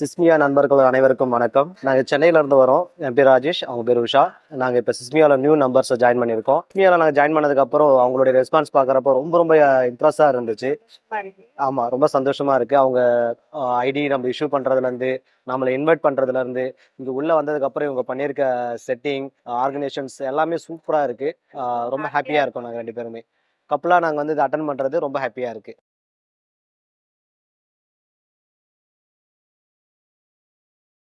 சிஸ்மியா நண்பர்கள் அனைவருக்கும் வணக்கம். நாங்கள் சென்னையிலேருந்து வரோம். என் பேர் ராஜேஷ், அவங்க பேர் உஷா. நாங்கள் இப்போ சிஸ்மியாவில் நியூ நம்பர்ஸை ஜாயின் பண்ணியிருக்கோம். சிஸ்மியாவில் நாங்கள் ஜாயின் பண்ணதுக்கப்புறம் அவங்களுடைய ரெஸ்பான்ஸ் பார்க்குறப்போ ரொம்ப ரொம்ப இம்ப்ரெஸ்ஸாக இருந்துச்சு. ஆமாம், ரொம்ப சந்தோஷமாக இருக்குது. அவங்க ஐடி நம்ம இஷ்யூ பண்ணுறதுலேருந்து, நம்மளை இன்வைட் பண்ணுறதுலேருந்து, இங்கே உள்ளே வந்ததுக்கப்புறம் இவங்க பண்ணியிருக்க செட்டிங், ஆர்கனைசேஷன்ஸ் எல்லாமே சூப்பராக இருக்குது. ரொம்ப ஹாப்பியாக இருக்கோம் நாங்கள் 2 பேருமே. கப்பலாக நாங்கள் வந்து இதை அட்டன் பண்ணுறது ரொம்ப ஹாப்பியாக இருக்குது.